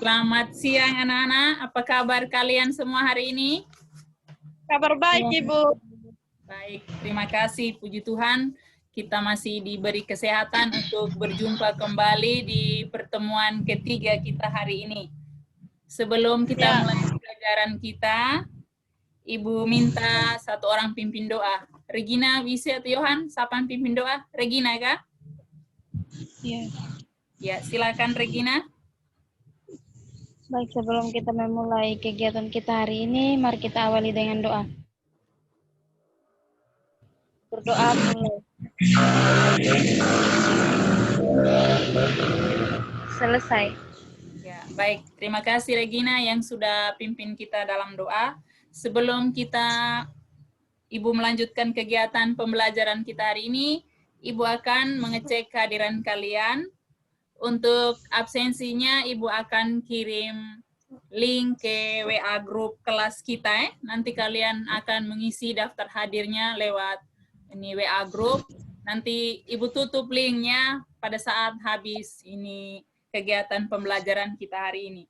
Selamat siang anak-anak, apa kabar kalian semua hari ini? Kabar baik, Ibu. Baik, terima kasih, puji Tuhan. Kita masih diberi kesehatan untuk berjumpa kembali di pertemuan ketiga kita hari ini. Sebelum kita mulai pelajaran kita, Ibu minta satu orang pimpin doa. Regina, bisa atau Yohan, siapa pimpin doa? Regina, kah? Iya. Ya, silakan Regina. Baik, sebelum kita memulai kegiatan kita hari ini, mari kita awali dengan doa. Berdoa mulai. Selesai. Ya, baik. Terima kasih Regina yang sudah pimpin kita dalam doa. Sebelum Ibu melanjutkan kegiatan pembelajaran kita hari ini, Ibu akan mengecek kehadiran kalian. Untuk absensinya, Ibu akan kirim link ke WA grup kelas kita. Nanti kalian akan mengisi daftar hadirnya lewat ini WA grup. Nanti Ibu tutup linknya pada saat habis ini kegiatan pembelajaran kita hari ini.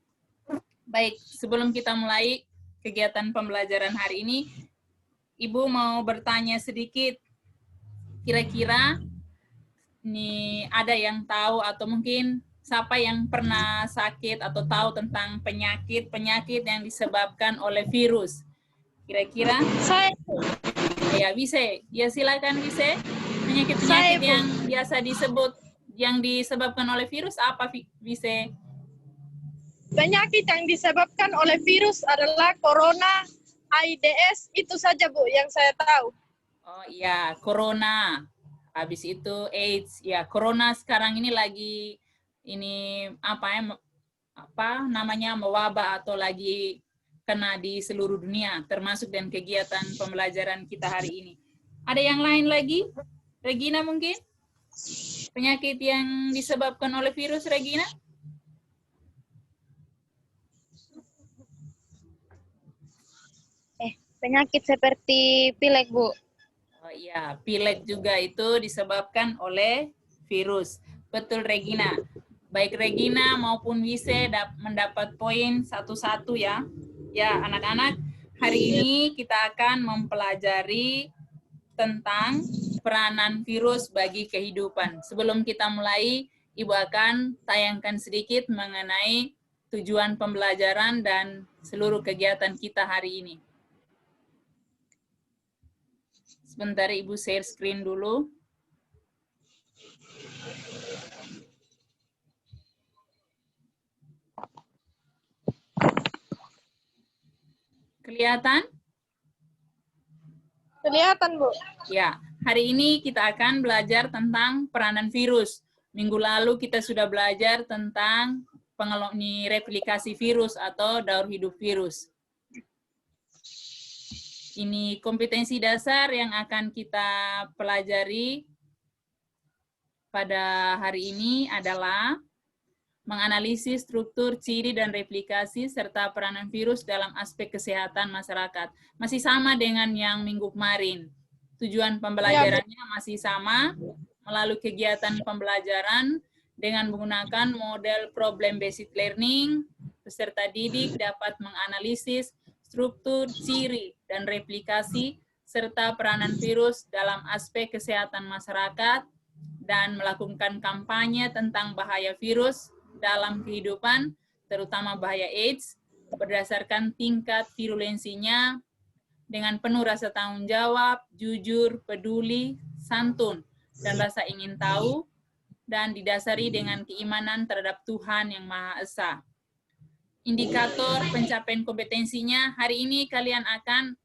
Baik, sebelum kita mulai kegiatan pembelajaran hari ini, Ibu mau bertanya sedikit. Kira-kira ini ada yang tahu atau mungkin siapa yang pernah sakit atau tahu tentang penyakit yang disebabkan oleh virus? Kira-kira? Saya. Ya, bisa. Ya, silakan bisa. Penyakit-penyakit yang biasa yang disebabkan oleh virus apa bisa? Penyakit yang disebabkan oleh virus adalah corona, AIDS, itu saja Bu yang saya tahu. Oh iya, corona. Habis itu AIDS. Ya, corona sekarang ini lagi apa namanya mewabah atau lagi kena di seluruh dunia, termasuk dan kegiatan pembelajaran kita hari ini. Ada yang lain lagi? Regina mungkin? Penyakit yang disebabkan oleh virus, Regina? Penyakit seperti pilek, Bu. Oh iya, pilek juga itu disebabkan oleh virus. Betul, Regina. Baik Regina maupun Wise mendapat poin satu-satu ya. Ya, anak-anak, hari ini kita akan mempelajari tentang peranan virus bagi kehidupan. Sebelum kita mulai, Ibu akan tayangkan sedikit mengenai tujuan pembelajaran dan seluruh kegiatan kita hari ini. Sebentar Ibu share screen dulu. Kelihatan? Kelihatan, Bu. Ya, hari ini kita akan belajar tentang peranan virus. Minggu lalu kita sudah belajar tentang replikasi virus atau daur hidup virus. Ini kompetensi dasar yang akan kita pelajari pada hari ini adalah menganalisis struktur, ciri, dan replikasi, serta peranan virus dalam aspek kesehatan masyarakat. Masih sama dengan yang minggu kemarin. Tujuan pembelajarannya masih sama, melalui kegiatan pembelajaran dengan menggunakan model problem-based learning, peserta didik dapat menganalisis struktur, ciri, dan replikasi, serta peranan virus dalam aspek kesehatan masyarakat, dan melakukan kampanye tentang bahaya virus dalam kehidupan, terutama bahaya AIDS, berdasarkan tingkat virulensinya dengan penuh rasa tanggung jawab, jujur, peduli, santun, dan rasa ingin tahu, dan didasari dengan keimanan terhadap Tuhan yang Maha Esa. Indikator pencapaian kompetensinya, hari ini kalian akan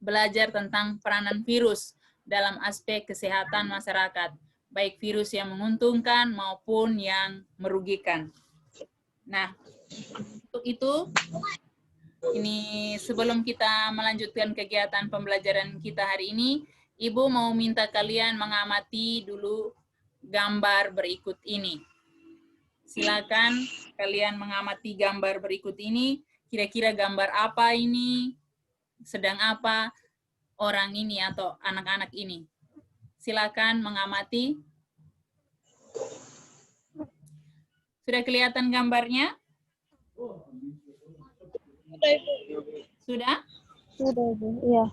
belajar tentang peranan virus dalam aspek kesehatan masyarakat, baik virus yang menguntungkan maupun yang merugikan. Nah, untuk itu, ini sebelum kita melanjutkan kegiatan pembelajaran kita hari ini, Ibu mau minta kalian mengamati dulu gambar berikut ini. Silakan kalian mengamati gambar berikut ini. Kira-kira gambar apa ini? Sedang apa orang ini atau anak-anak ini? Silakan mengamati. Sudah kelihatan gambarnya? Sudah, Ibu. Sudah? Sudah, Ibu. Iya.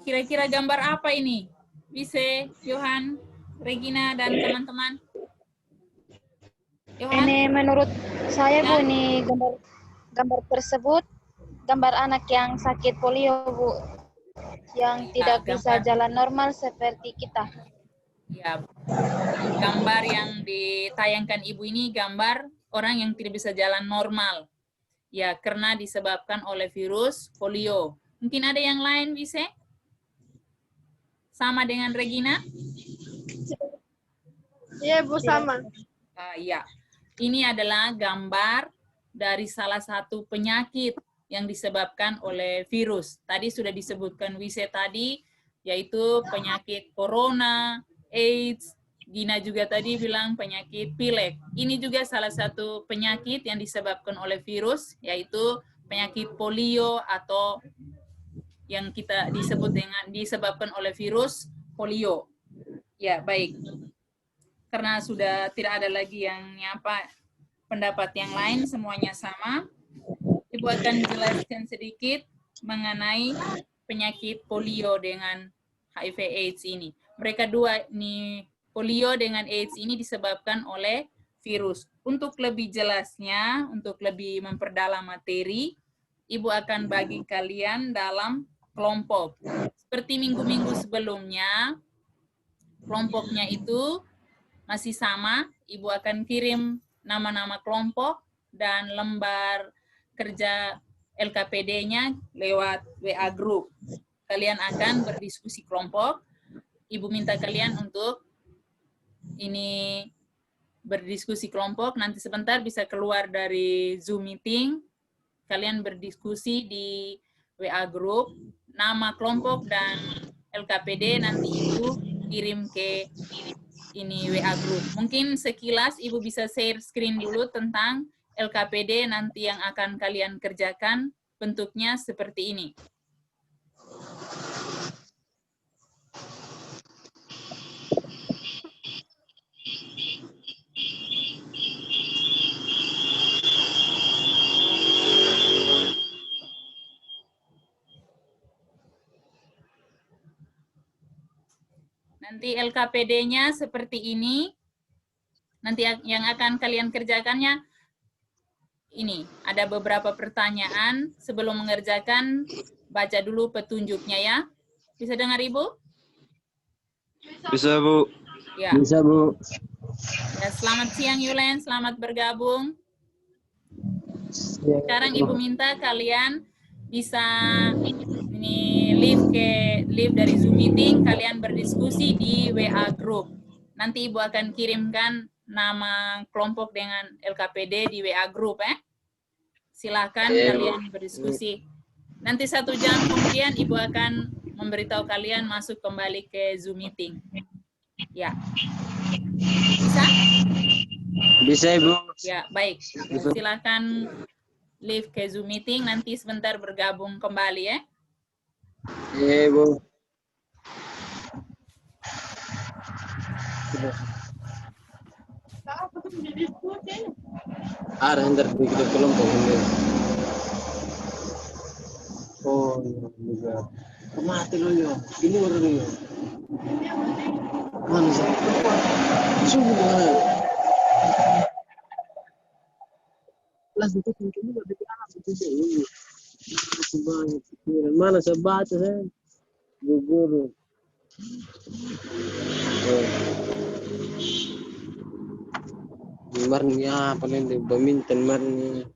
Kira-kira gambar apa ini? Wise, Johan, Regina, dan teman-teman. Johan? Ini menurut saya, Bu, Ya. ini gambar tersebut gambar anak yang sakit polio, Bu. Yang Ya, tidak bisa gambar. jalan normal seperti kita. Ya, gambar yang ditayangkan Ibu ini gambar orang yang tidak bisa jalan normal. Ya, karena disebabkan oleh virus polio. Mungkin ada yang lain, bisa? Sama dengan Regina? Iya, Bu, sama. Ya, ini adalah gambar dari salah satu penyakit yang disebabkan oleh virus. Tadi sudah disebutkan Wise tadi, yaitu penyakit corona, AIDS, Gina juga tadi bilang penyakit pilek. Ini juga salah satu penyakit yang disebabkan oleh virus, yaitu penyakit polio atau yang kita disebut dengan disebabkan oleh virus polio. Ya, baik. Karena sudah tidak ada lagi yang pendapat yang lain, semuanya sama. Ibu akan jelaskan sedikit mengenai penyakit polio dengan HIV AIDS ini. Mereka dua ini, polio dengan AIDS ini disebabkan oleh virus. Untuk lebih jelasnya, untuk lebih memperdalam materi, Ibu akan bagi kalian dalam kelompok. Seperti minggu-minggu sebelumnya, kelompoknya itu masih sama, Ibu akan kirim nama-nama kelompok dan lembar kerja LKPD-nya lewat WA Group. Kalian akan berdiskusi kelompok. Ibu minta kalian untuk ini berdiskusi kelompok. Nanti sebentar bisa keluar dari Zoom meeting. Kalian berdiskusi di WA Group. Nama kelompok dan LKPD nanti Ibu kirim ke ini WA Group. Mungkin sekilas Ibu bisa share screen dulu tentang LKPD nanti yang akan kalian kerjakan, bentuknya seperti ini. Nanti LKPD-nya seperti ini. Nanti yang akan kalian kerjakannya ini. Ada beberapa pertanyaan. Sebelum mengerjakan, baca dulu petunjuknya ya. Bisa dengar Ibu? Bisa, Bu. Ya. Bisa, Bu. Ya, selamat siang Yulen, selamat bergabung. Sekarang Ibu minta kalian bisa ini live dari Zoom meeting, kalian berdiskusi di WA Group. Nanti Ibu akan kirimkan nama kelompok dengan LKPD di WA Group Silakan kalian berdiskusi. Nanti 1 jam kemudian Ibu akan memberitahu kalian masuk kembali ke Zoom meeting. Ya. Bisa? Bisa, Ibu. Ya, baik. Silakan live ke Zoom meeting, nanti sebentar bergabung kembali ya. Iya, Bu. Ada yang dari kelompok ini. Oh, iya juga. Mati lo yo. Ini baru yo. Mana sih? Sungguh mana? Kelas itu mungkin juga di anak itu sih. Sebanyak pikiran. Mana saya baca saya? Guru. Marnya paling di badminton marnya.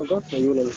Apa? Ayunan.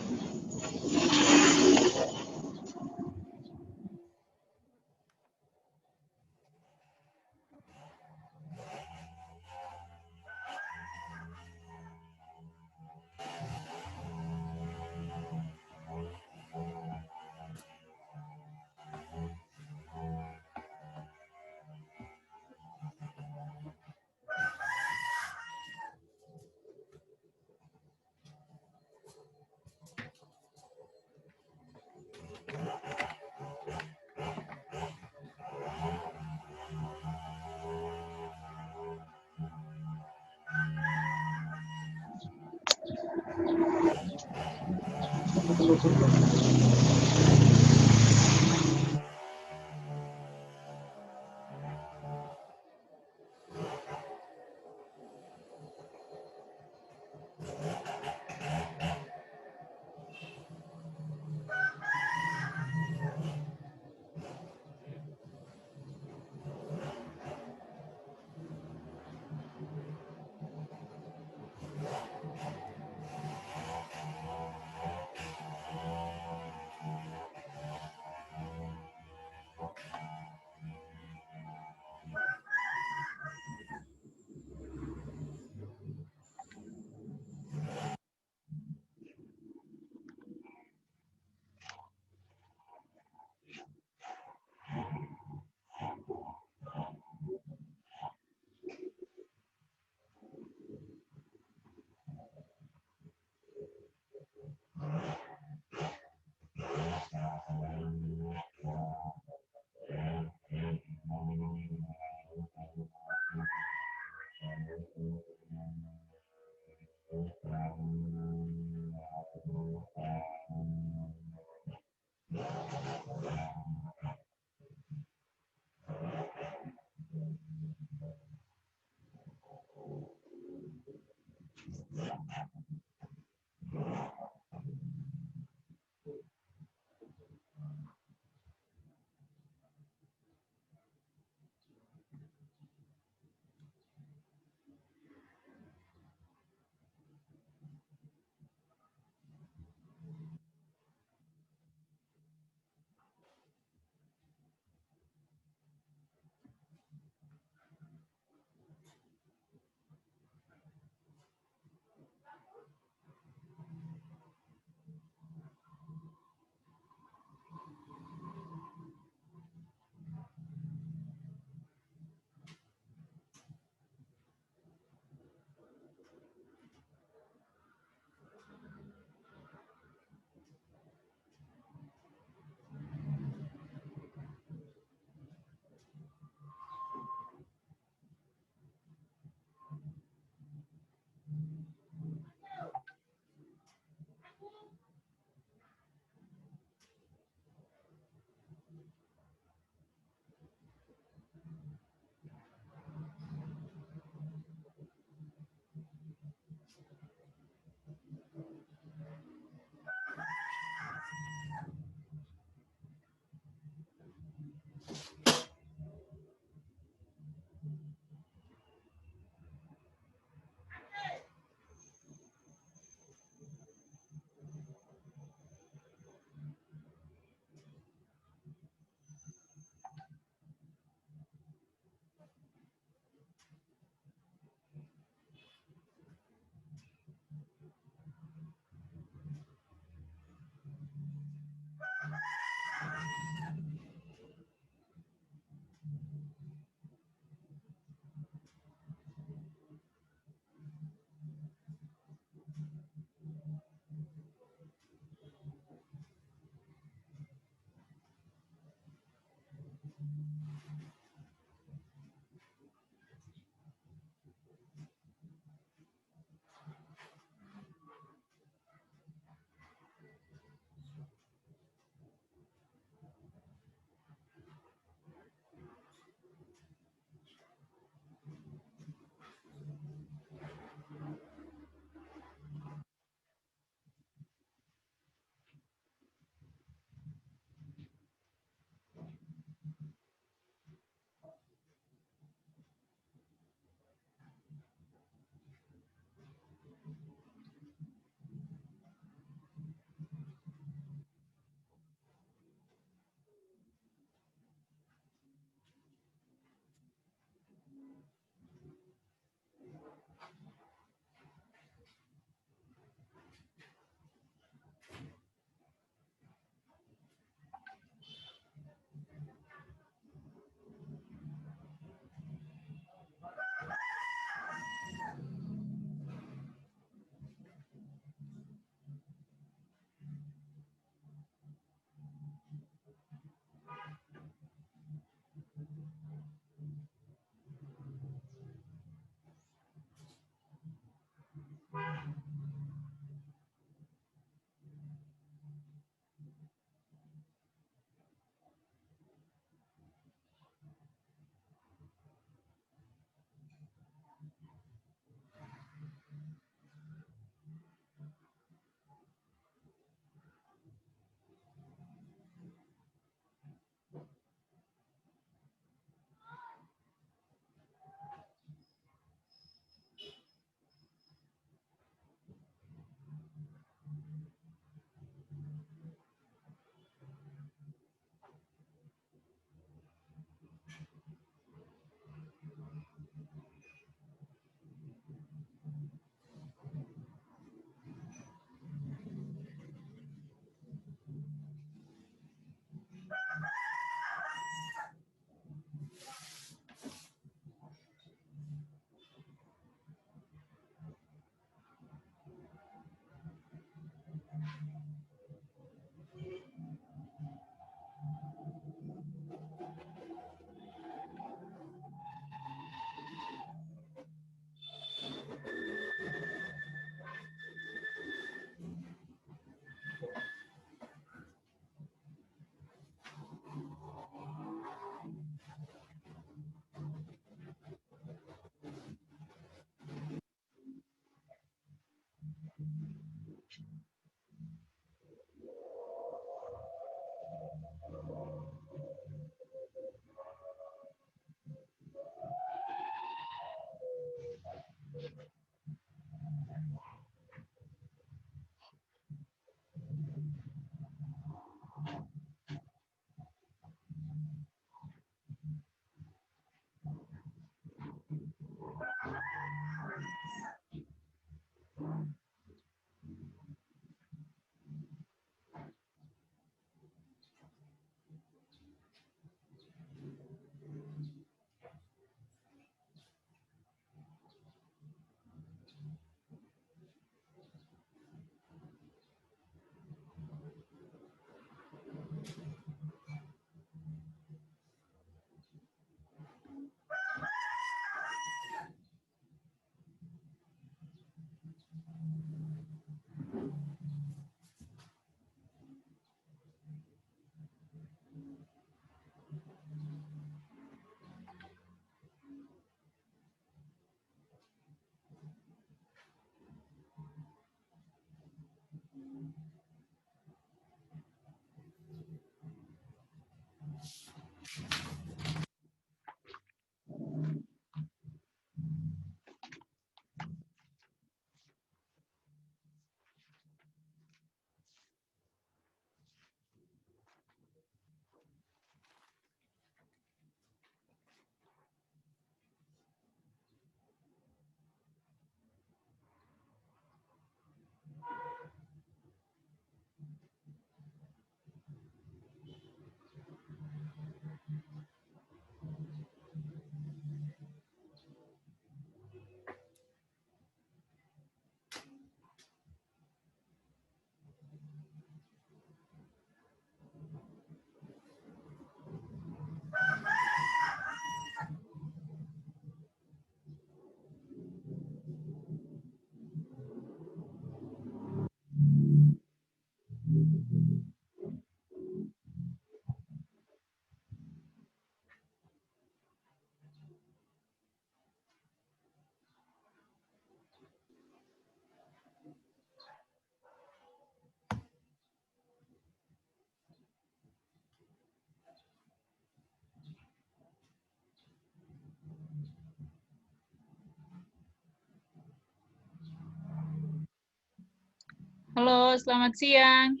Halo, selamat siang.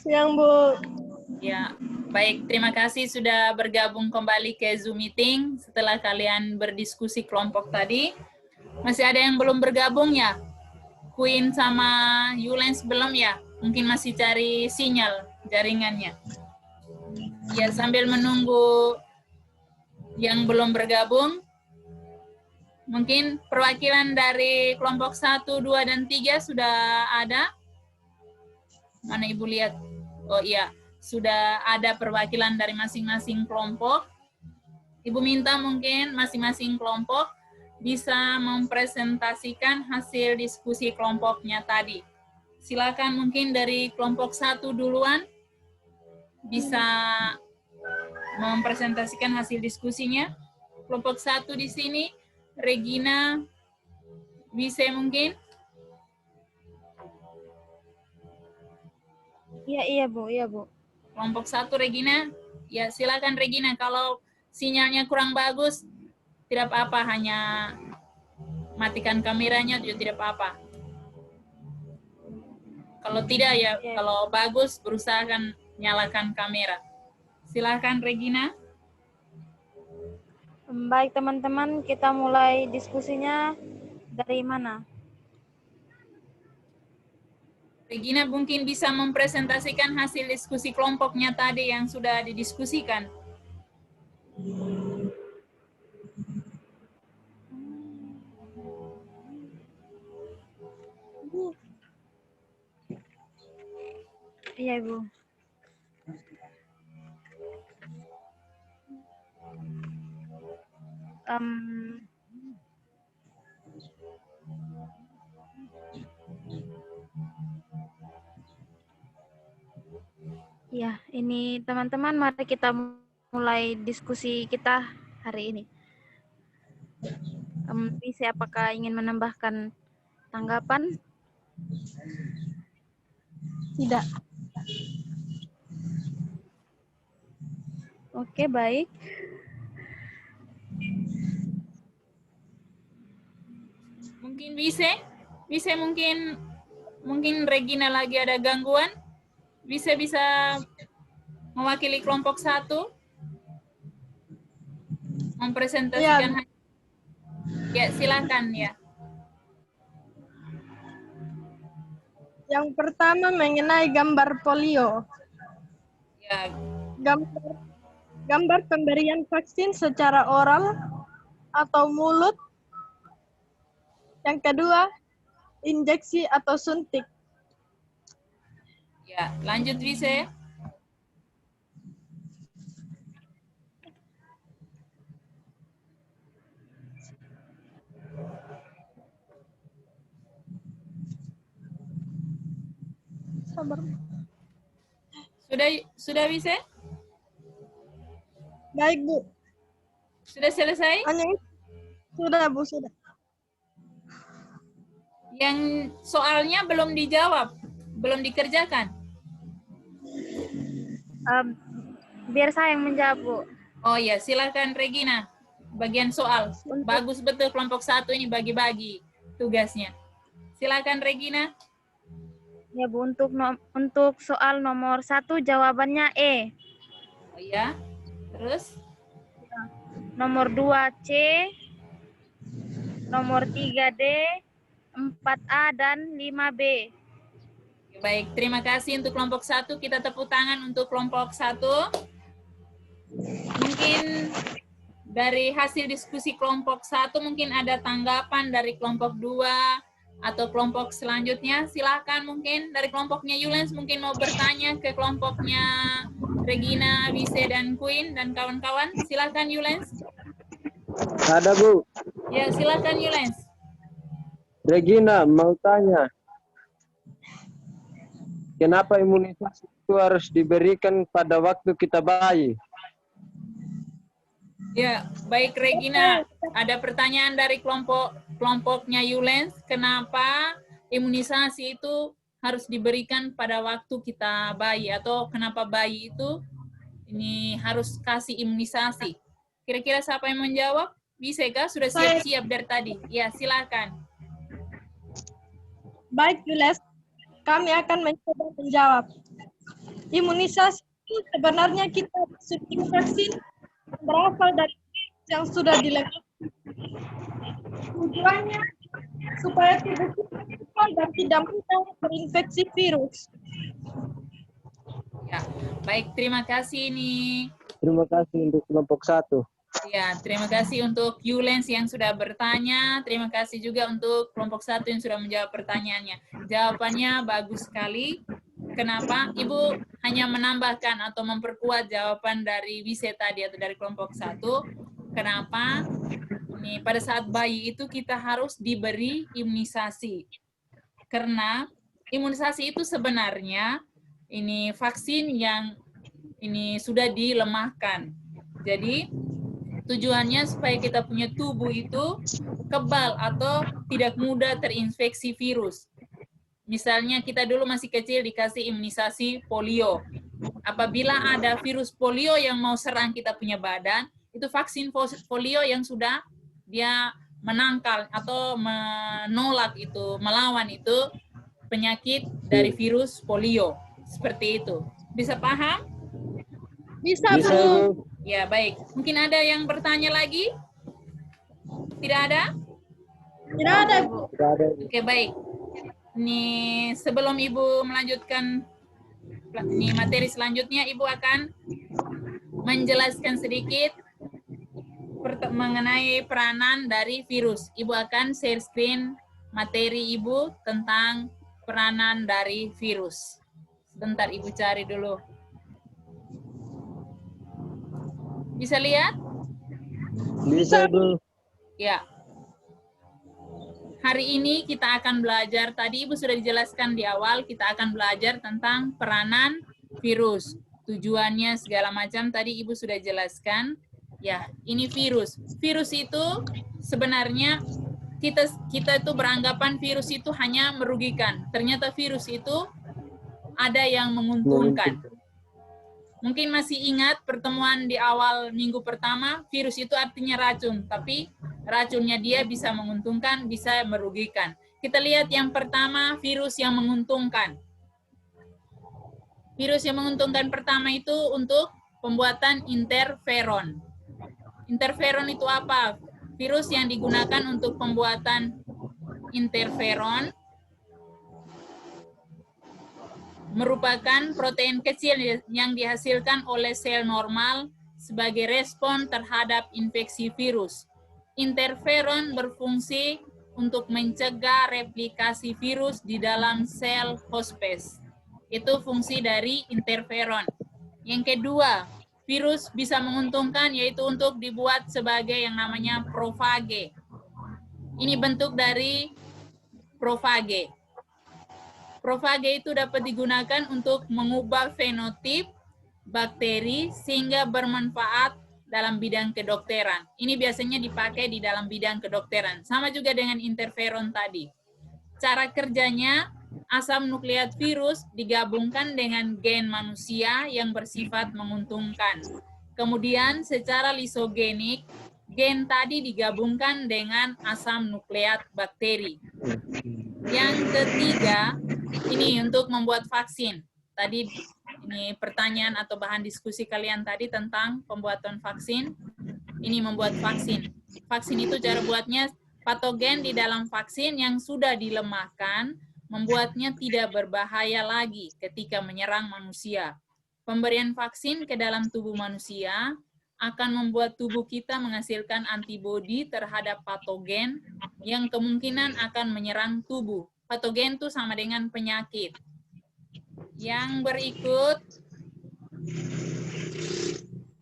Siang, Bu. Ya, baik. Terima kasih sudah bergabung kembali ke Zoom meeting setelah kalian berdiskusi kelompok tadi. Masih ada yang belum bergabung ya? Queen sama Yulens belum ya? Mungkin masih cari sinyal jaringannya. Ya, sambil menunggu yang belum bergabung, mungkin perwakilan dari kelompok 1, 2, dan 3 sudah ada? Mana Ibu lihat? Oh iya, sudah ada perwakilan dari masing-masing kelompok. Ibu minta mungkin masing-masing kelompok bisa mempresentasikan hasil diskusi kelompoknya tadi. Silakan mungkin dari kelompok 1 duluan bisa mempresentasikan hasil diskusinya. Kelompok 1 di sini, Regina, bisa mungkin? Iya, Bu. Iya, Bu. Kelompok 1 Regina, ya silakan Regina. Kalau sinyalnya kurang bagus, tidak apa-apa, hanya matikan kameranya juga tidak apa-apa. Kalau tidak ya, kalau bagus berusahakan nyalakan kamera. Silakan Regina. Baik, teman-teman, kita mulai diskusinya dari mana? Regina mungkin bisa mempresentasikan hasil diskusi kelompoknya tadi yang sudah didiskusikan. Iya, Bu. Ya, ini teman-teman, mari kita mulai diskusi kita hari ini. Bisa apakah ingin menambahkan tanggapan? Tidak. Oke, baik. Mungkin bisa mungkin Regina lagi ada gangguan. Bisa mewakili kelompok 1 mempresentasikan. Ya, silakan ya. Yang pertama mengenai gambar polio. Ya. Gambar pemberian vaksin secara oral atau mulut. Yang kedua, injeksi atau suntik. Ya, lanjut bisa. Sabar. Sudah bisa? Baik, Bu. Sudah selesai? Sudah, Bu, sudah. Yang soalnya belum dijawab, belum dikerjakan. Biar saya yang menjawab, Bu. Oh ya, silakan Regina. Bagian soal. Bagus betul kelompok 1 ini bagi-bagi tugasnya. Silakan Regina. Ya, Bu, untuk soal nomor 1 jawabannya E. Oh ya. Terus? Nomor 2 C, nomor 3 D, 4A dan 5B. Baik, terima kasih untuk kelompok 1. Kita tepuk tangan untuk kelompok 1. Mungkin dari hasil diskusi kelompok 1 mungkin ada tanggapan dari kelompok 2 atau kelompok selanjutnya. Silakan mungkin dari kelompoknya Yulens mungkin mau bertanya ke kelompoknya Regina, Bise, dan Queen dan kawan-kawan. Silakan Yulens. Ada, Bu. Ya, silakan Yulens. Regina, mau tanya. Kenapa imunisasi itu harus diberikan pada waktu kita bayi? Ya, baik Regina. Ada pertanyaan dari kelompoknya Yulens. Kenapa imunisasi itu harus diberikan pada waktu kita bayi? Atau kenapa bayi itu ini harus kasih imunisasi? Kira-kira siapa yang menjawab? Bisa kah? Sudah siap-siap dari tadi. Ya, silakan. Baik, Jules. kami akan mencoba menjawab. Imunisasi itu sebenarnya kita suntik vaksin berasal dari yang sudah dilakukan. Tujuannya supaya tubuh kita kuat dan tidak mudah terinfeksi virus. Ya, baik, terima kasih nih. Terima kasih untuk kelompok 1. Ya, terima kasih untuk Yulens yang sudah bertanya. Terima kasih juga untuk kelompok 1 yang sudah menjawab pertanyaannya. Jawabannya bagus sekali. Kenapa? Ibu hanya menambahkan atau memperkuat jawaban dari Wise tadi atau dari kelompok 1. Kenapa? Ini pada saat bayi itu kita harus diberi imunisasi. Karena imunisasi itu sebenarnya ini vaksin yang ini sudah dilemahkan. Jadi tujuannya supaya kita punya tubuh itu kebal atau tidak mudah terinfeksi virus. Misalnya kita dulu masih kecil dikasih imunisasi polio. Apabila ada virus polio yang mau serang kita punya badan, itu vaksin polio yang sudah dia menangkal atau menolak itu, melawan itu penyakit dari virus polio. Seperti itu. Bisa paham? Bisa, Bisa, Bu. Bu. Ya, baik. Mungkin ada yang bertanya lagi? Tidak ada? Tidak ada, Bu. Tidak ada. Oke, baik. Nih, sebelum Ibu melanjutkan nih materi selanjutnya, Ibu akan menjelaskan sedikit mengenai peranan dari virus. Ibu akan share screen materi Ibu tentang peranan dari virus. Sebentar, Ibu cari dulu. Bisa lihat? Bisa, Bu. Ya. Hari ini kita akan belajar, tadi Ibu sudah dijelaskan di awal, kita akan belajar tentang peranan virus. Tujuannya segala macam tadi Ibu sudah jelaskan. Ya, ini virus. Virus itu sebenarnya kita itu beranggapan virus itu hanya merugikan. Ternyata virus itu ada yang menguntungkan. Mungkin masih ingat pertemuan di awal minggu pertama, virus itu artinya racun, tapi racunnya dia bisa menguntungkan, bisa merugikan. Kita lihat yang pertama, virus yang menguntungkan. Virus yang menguntungkan pertama itu untuk pembuatan interferon. Interferon itu apa? Virus yang digunakan untuk pembuatan interferon merupakan protein kecil yang dihasilkan oleh sel normal sebagai respon terhadap infeksi virus. Interferon berfungsi untuk mencegah replikasi virus di dalam sel hospes. Itu fungsi dari interferon. Yang kedua, virus bisa menguntungkan yaitu untuk dibuat sebagai yang namanya profage. Ini bentuk dari profage. Profage itu dapat digunakan untuk mengubah fenotip bakteri sehingga bermanfaat dalam bidang kedokteran. Ini biasanya dipakai di dalam bidang kedokteran. Sama juga dengan interferon tadi. Cara kerjanya, asam nukleat virus digabungkan dengan gen manusia yang bersifat menguntungkan. Kemudian secara lisogenik, gen tadi digabungkan dengan asam nukleat bakteri. Yang ketiga, ini untuk membuat vaksin. Tadi ini pertanyaan atau bahan diskusi kalian tadi tentang pembuatan vaksin. Ini membuat vaksin. Vaksin itu cara buatnya patogen di dalam vaksin yang sudah dilemahkan, membuatnya tidak berbahaya lagi ketika menyerang manusia. Pemberian vaksin ke dalam tubuh manusia akan membuat tubuh kita menghasilkan antibodi terhadap patogen yang kemungkinan akan menyerang tubuh. Patogen itu sama dengan penyakit. Yang berikut,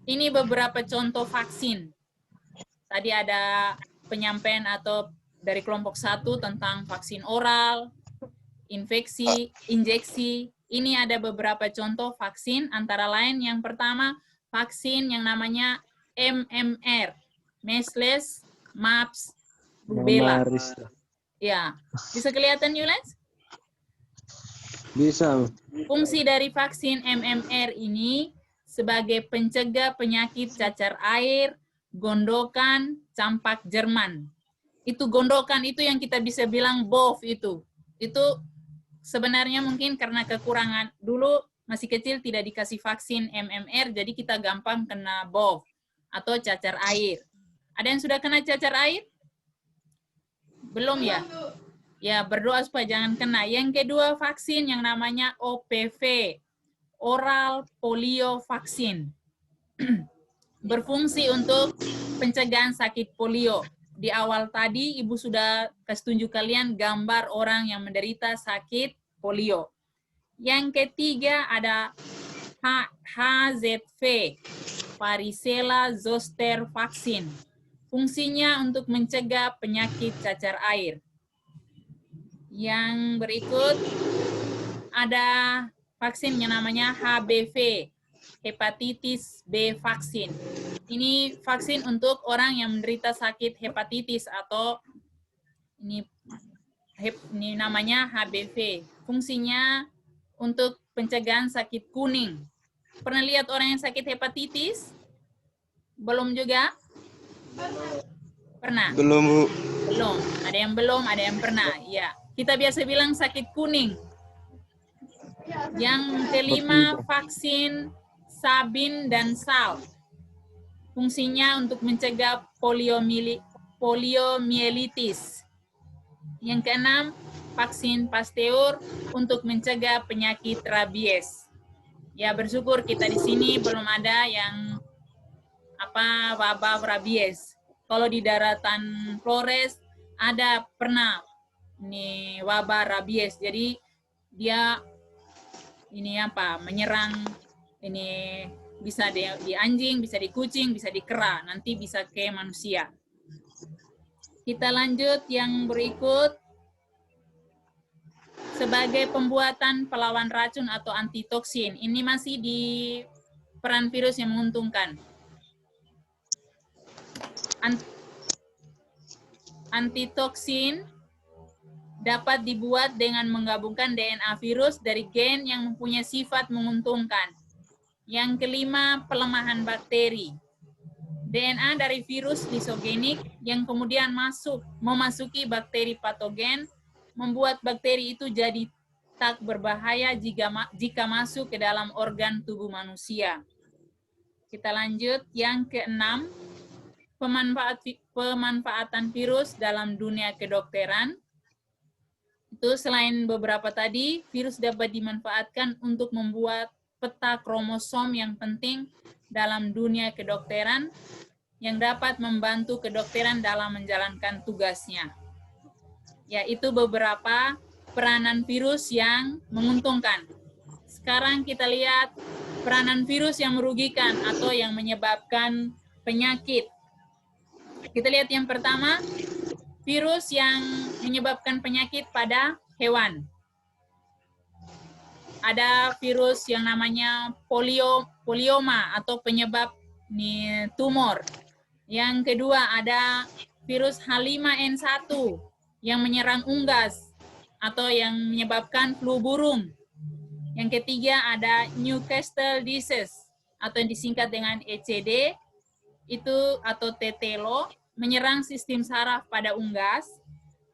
ini beberapa contoh vaksin. Tadi ada penyampaian atau dari kelompok 1 tentang vaksin oral, infeksi, injeksi. Ini ada beberapa contoh vaksin, antara lain yang pertama, vaksin yang namanya MMR, measles, mumps, rubella. Ya, bisa kelihatan Yulens? Bisa. Fungsi dari vaksin MMR ini sebagai pencegah penyakit cacar air, gondokan, campak Jerman. Itu gondokan itu yang kita bisa bilang BOV itu. Itu sebenarnya mungkin karena kekurangan dulu masih kecil tidak dikasih vaksin MMR, jadi kita gampang kena BOV atau cacar air. Ada yang sudah kena cacar air? Belum ya? Ya, berdoa supaya jangan kena. Yang kedua, vaksin yang namanya OPV, oral polio vaksin. Berfungsi untuk pencegahan sakit polio. Di awal tadi, Ibu sudah kasih tunjuk kalian gambar orang yang menderita sakit polio. Yang ketiga ada HZV, varicella zoster vaksin. Fungsinya untuk mencegah penyakit cacar air. Yang berikut ada vaksin yang namanya HBV, hepatitis B vaksin. Ini vaksin untuk orang yang menderita sakit hepatitis atau ini namanya HBV. Fungsinya untuk pencegahan sakit kuning. Pernah lihat orang yang sakit hepatitis? Belum juga? Pernah? Belum, Bu. Belum. Ada yang belum, ada yang pernah. Ya, kita biasa bilang sakit kuning. Yang kelima, vaksin Sabin dan Sal. Fungsinya untuk mencegah poliomielitis. Yang keenam, vaksin Pasteur untuk mencegah penyakit rabies. Ya, bersyukur kita di sini belum ada yang wabah rabies. Kalau di daratan Flores ada pernah ini wabah rabies. Jadi dia menyerang ini bisa di anjing, bisa di kucing, bisa di kera, nanti bisa ke manusia. Kita lanjut yang berikut. Sebagai pembuatan pelawan racun atau antitoksin, ini masih di peran virus yang menguntungkan. Antitoksin dapat dibuat dengan menggabungkan DNA virus dari gen yang mempunyai sifat menguntungkan. Yang kelima, pelemahan bakteri. DNA dari virus lisogenik yang kemudian memasuki bakteri patogen, membuat bakteri itu jadi tak berbahaya jika masuk ke dalam organ tubuh manusia. Kita lanjut, yang keenam, pemanfaatan virus dalam dunia kedokteran. Itu selain beberapa tadi, virus dapat dimanfaatkan untuk membuat peta kromosom yang penting dalam dunia kedokteran yang dapat membantu kedokteran dalam menjalankan tugasnya. Yaitu beberapa peranan virus yang menguntungkan. Sekarang kita lihat peranan virus yang merugikan atau yang menyebabkan penyakit. Kita lihat yang pertama, virus yang menyebabkan penyakit pada hewan. Ada virus yang namanya polioma atau penyebab tumor. Yang kedua ada virus H5N1 yang menyerang unggas atau yang menyebabkan flu burung. Yang ketiga ada Newcastle disease atau yang disingkat dengan ECD, itu atau tetelo, menyerang sistem saraf pada unggas.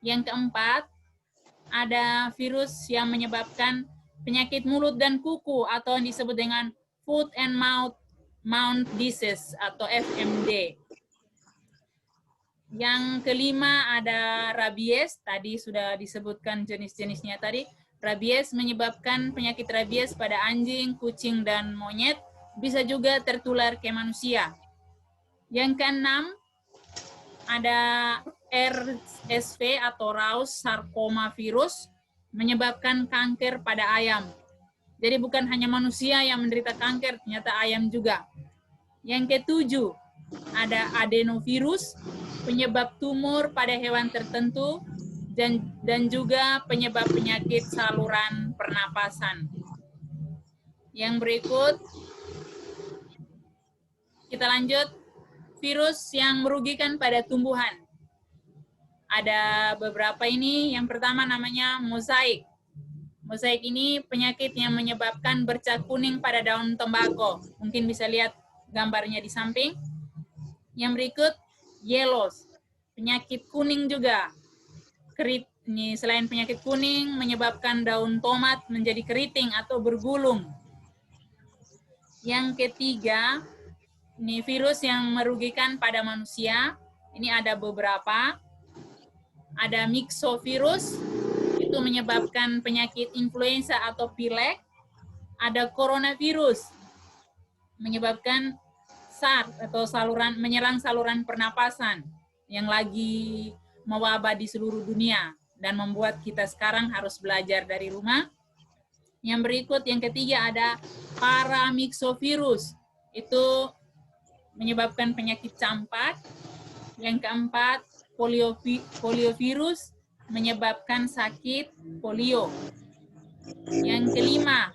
Yang keempat, ada virus yang menyebabkan penyakit mulut dan kuku atau yang disebut dengan foot and mouth disease atau FMD. Yang kelima ada rabies, tadi sudah disebutkan jenis-jenisnya tadi. Rabies menyebabkan penyakit rabies pada anjing, kucing, dan monyet, bisa juga tertular ke manusia. Yang keenam, ada RSV atau Rous sarcoma virus, menyebabkan kanker pada ayam. Jadi bukan hanya manusia yang menderita kanker, ternyata ayam juga. Yang ketujuh, ada adenovirus, penyebab tumor pada hewan tertentu, dan juga penyebab penyakit saluran pernapasan. Yang berikut, kita lanjut, virus yang merugikan pada tumbuhan. Ada beberapa ini, yang pertama namanya mosaik. Mosaik ini penyakit yang menyebabkan bercak kuning pada daun tembakau. Mungkin bisa lihat gambarnya di samping. Yang berikut, yellows, penyakit kuning juga. ini selain penyakit kuning menyebabkan daun tomat menjadi keriting atau bergulung. Yang ketiga, ini virus yang merugikan pada manusia. Ini ada beberapa. Ada myxovirus, itu menyebabkan penyakit influenza atau pilek. Ada coronavirus, menyebabkan SARS atau menyerang saluran pernapasan yang lagi mewabah di seluruh dunia dan membuat kita sekarang harus belajar dari rumah. Yang berikut, yang ketiga ada paramyxovirus, itu menyebabkan penyakit campak. Yang keempat, poliovirus, menyebabkan sakit polio. Yang kelima,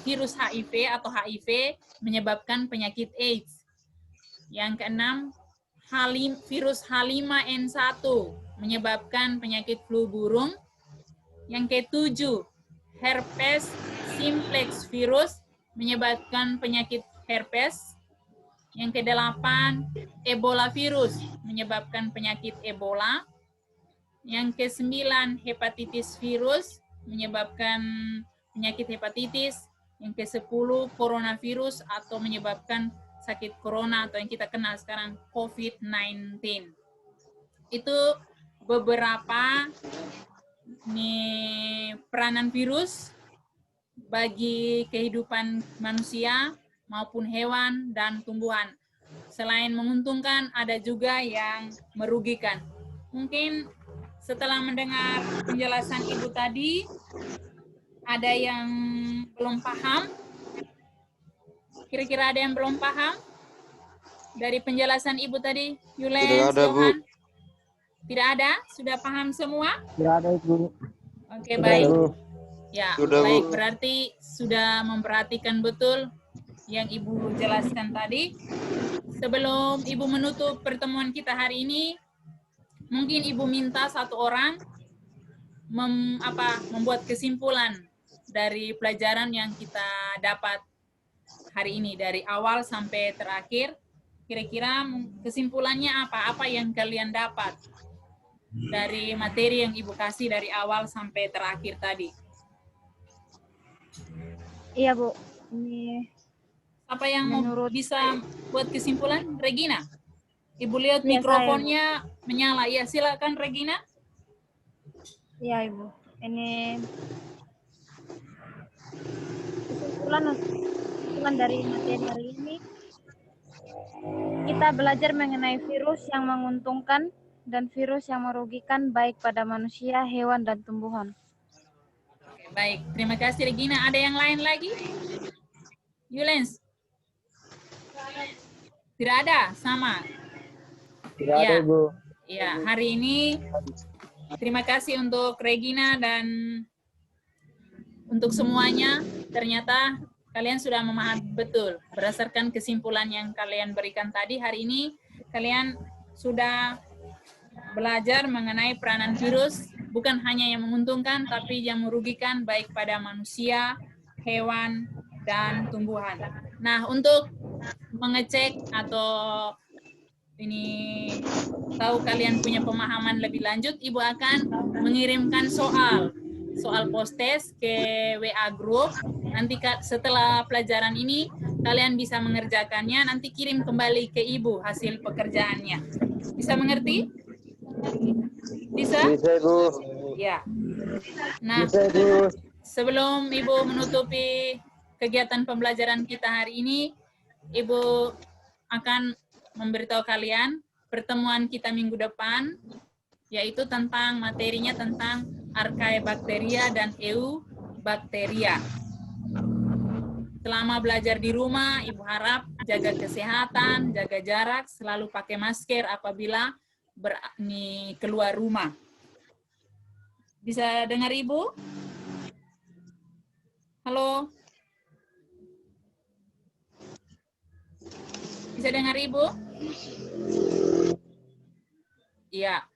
virus HIV atau HIV, menyebabkan penyakit AIDS. Yang keenam, virus H5N1, menyebabkan penyakit flu burung. Yang ketujuh, herpes simplex virus, menyebabkan penyakit herpes. Yang kedelapan, Ebola virus, menyebabkan penyakit Ebola. Yang kesembilan, hepatitis virus, menyebabkan penyakit hepatitis. Yang ke-10, coronavirus atau menyebabkan sakit corona atau yang kita kenal sekarang COVID-19. Itu beberapa peranan virus bagi kehidupan manusia maupun hewan dan tumbuhan. Selain menguntungkan, ada juga yang merugikan. Mungkin setelah mendengar penjelasan Ibu tadi, ada yang belum paham? Kira-kira ada yang belum paham dari penjelasan Ibu tadi? Yulens, Johan? Tidak ada? Sudah paham semua? Tidak ada, Ibu. Oke, baik. Bu. Ya, baik. Berarti sudah memperhatikan betul yang Ibu jelaskan tadi. Sebelum Ibu menutup pertemuan kita hari ini, mungkin Ibu minta satu orang membuat kesimpulan dari pelajaran yang kita dapat hari ini, dari awal sampai terakhir. Kira-kira kesimpulannya apa? Apa yang kalian dapat dari materi yang Ibu kasih dari awal sampai terakhir tadi? Iya, Bu. Ini Apa yang bisa buat kesimpulan? Regina? Ibu lihat Iya, mikrofonnya menyala. Ya, silakan Regina. Iya, Ibu. Ini kesimpulan dari materi hari ini, kita belajar mengenai virus yang menguntungkan dan virus yang merugikan baik pada manusia, hewan, dan tumbuhan. Oke, baik, terima kasih Regina. Ada yang lain lagi? Yulens? Tidak ada, sama. Tidak ada, Ibu. Ya, hari ini terima kasih untuk Regina dan untuk semuanya. Ternyata kalian sudah memahami betul berdasarkan kesimpulan yang kalian berikan tadi. Hari ini kalian sudah belajar mengenai peranan virus, bukan hanya yang menguntungkan, tapi yang merugikan baik pada manusia, hewan, dan tumbuhan. Nah, untuk mengecek atau ini tahu kalian punya pemahaman lebih lanjut, Ibu akan mengirimkan soal post-test ke WA Group. Nanti setelah pelajaran ini, kalian bisa mengerjakannya, nanti kirim kembali ke Ibu hasil pekerjaannya. Bisa mengerti? Bisa? Bisa, Ibu. Ya. Nah, Bisa, Ibu. sebelum Ibu menutupi kegiatan pembelajaran kita hari ini, Ibu akan memberitahu kalian pertemuan kita minggu depan, yaitu tentang materinya tentang Archaebacteria dan Eubacteria. Selama belajar di rumah, Ibu harap jaga kesehatan, jaga jarak, selalu pakai masker apabila keluar rumah. Bisa dengar Ibu? Halo? Bisa dengar Ibu? Iya.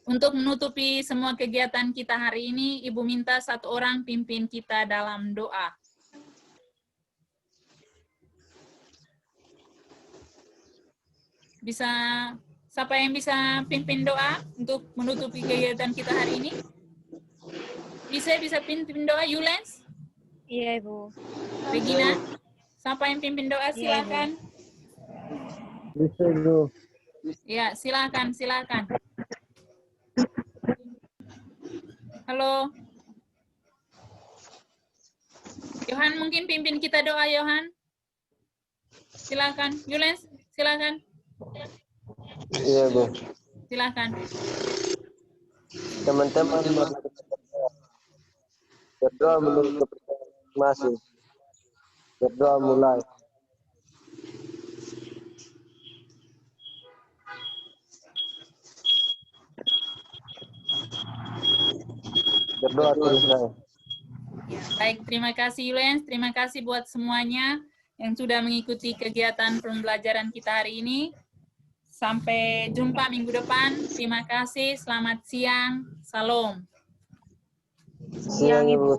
Untuk menutupi semua kegiatan kita hari ini, Ibu minta satu orang pimpin kita dalam doa. Bisa Siapa yang bisa pimpin doa untuk menutupi kegiatan kita hari ini? Bisa pimpin doa, Yulens? Iya, Ibu. Regina? Siapa yang pimpin doa? Iya, Ibu. Silakan. Bisa Ibu. Ya, silakan. Halo. Yohan mungkin pimpin kita doa, Yohan. Silakan. Yulens, silakan. Iya Bu. Silakan. Teman-teman berdoa menurut kepercayaan masing-masing. Berdoa mulai. Berdoa terus saya. Ya, baik, terima kasih Yulens, terima kasih buat semuanya yang sudah mengikuti kegiatan pembelajaran kita hari ini. Sampai jumpa minggu depan. Terima kasih, selamat siang, salam. Siang Ibu.